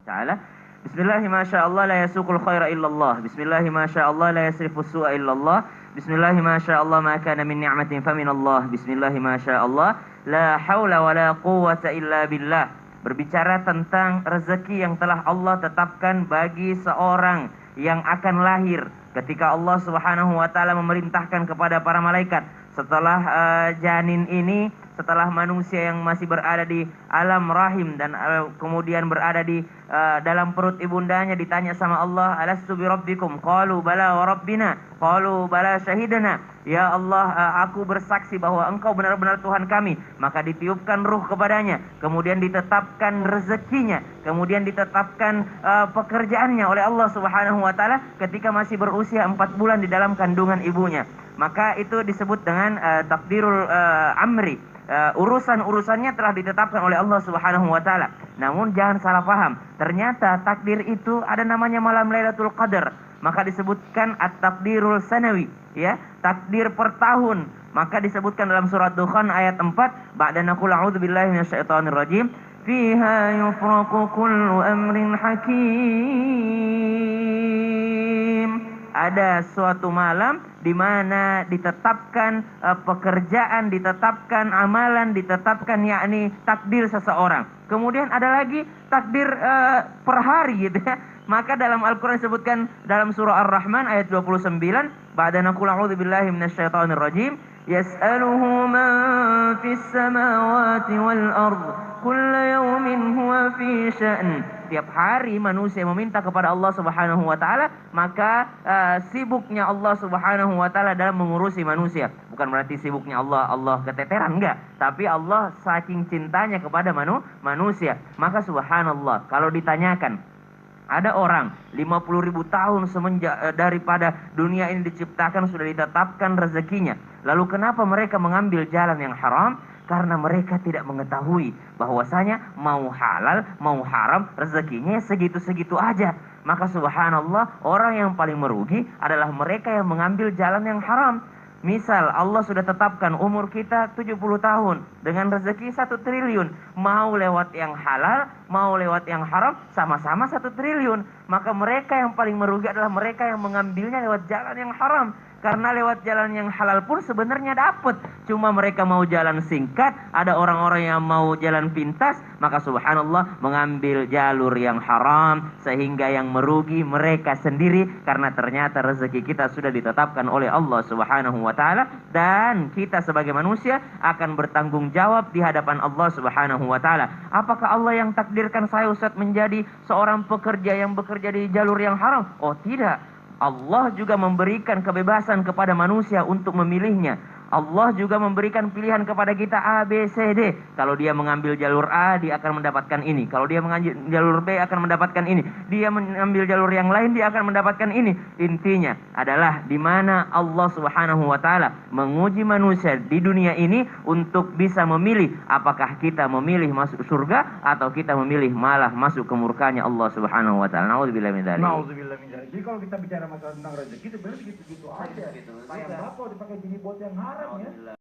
taala. Bismillahi masyaallah la yasuqul khaira illallah. Bismillahi masyaallah la yasrifus su'a illallah. Bismillahi masyaallah ma kana min ni'matin faminallah. Bismillahi masyaallah la haula wala quwwata illa billah. Berbicara tentang rezeki yang telah Allah tetapkan bagi seorang yang akan lahir, ketika Allah Subhanahu wa taala memerintahkan kepada para malaikat setelah janin ini, setelah manusia yang masih berada di alam rahim dan kemudian berada di dalam perut ibundanya, ditanya sama Allah, alastu bi rabbikum, qalu bala wa rabbina, qalu bala syahidana, ya Allah, aku bersaksi bahwa engkau benar-benar Tuhan kami. Maka ditiupkan ruh kepadanya, kemudian ditetapkan rezekinya, kemudian ditetapkan pekerjaannya oleh Allah Subhanahu wa taala ketika masih berusia 4 bulan di dalam kandungan ibunya. Maka itu disebut dengan takdirul amri. Urusan-urusannya telah ditetapkan oleh Allah Subhanahu wa taala. Namun jangan salah paham, ternyata takdir itu ada namanya malam Lailatul Qadar. Maka disebutkan at-takdirul sanawi, ya, takdir per tahun. Maka disebutkan dalam surat Dukhan ayat 4, ba'da naqul a'udzubillahi minasyaitonir rajim, fiha yufraqu kullu amrin hakim. Ada suatu malam di mana ditetapkan pekerjaan, ditetapkan amalan, ditetapkan yakni takdir seseorang. Kemudian ada lagi takdir per hari gitu ya. Maka dalam Al-Qur'an disebutkan dalam surah Ar-Rahman ayat 29, ba'da naqul a'udzubillahi minasyaitonir rajim, yas'aluhu man fis samawati wal ard, kullu yawmin huwa fi sya'n. Tiap hari manusia meminta kepada Allah Subhanahu wa taala, maka sibuknya Allah Subhanahu wa taala dalam mengurusi manusia. Bukan berarti sibuknya Allah keteteran, enggak, tapi Allah saking cintanya kepada manusia. Maka subhanallah, kalau ditanyakan, ada orang 50.000 tahun semenjak daripada dunia ini diciptakan sudah ditetapkan rezekinya. Lalu kenapa mereka mengambil jalan yang haram? Karena mereka tidak mengetahui bahwasanya mau halal, mau haram, rezekinya segitu-segitu aja. Maka subhanallah, orang yang paling merugi adalah mereka yang mengambil jalan yang haram. Misal Allah sudah tetapkan umur kita 70 tahun dengan rezeki 1 triliun. Mau lewat yang halal, mau lewat yang haram, sama-sama 1 triliun. Maka mereka yang paling merugi adalah mereka yang mengambilnya lewat jalan yang haram. Karena lewat jalan yang halal pun sebenarnya dapat, cuma mereka mau jalan singkat, ada orang-orang yang mau jalan pintas, maka subhanallah mengambil jalur yang haram, sehingga yang merugi mereka sendiri, karena ternyata rezeki kita sudah ditetapkan oleh Allah Subhanahu wa taala, dan kita sebagai manusia akan bertanggung jawab di hadapan Allah Subhanahu wa taala. Apakah Allah yang takdirkan saya Ustaz menjadi seorang pekerja yang bekerja di jalur yang haram? Oh tidak. Allah juga memberikan kebebasan kepada manusia untuk memilihnya. Allah juga memberikan pilihan kepada kita A, B, C, D. Kalau dia mengambil jalur A, dia akan mendapatkan ini. Kalau dia mengambil jalur B, akan mendapatkan ini. Dia mengambil jalur yang lain, dia akan mendapatkan ini. Intinya adalah di mana Allah Subhanahu wa taala menguji manusia di dunia ini untuk bisa memilih apakah kita memilih masuk surga atau kita memilih malah masuk ke murkanya Allah Subhanahu wa taala. Nauzubillahi min dzalik. Nauzubillahi min dzalik. Jadi kalau kita bicara masalah tentang rezeki itu benar gitu aja. Kayak berapa dipakai bini buat yang haram ya?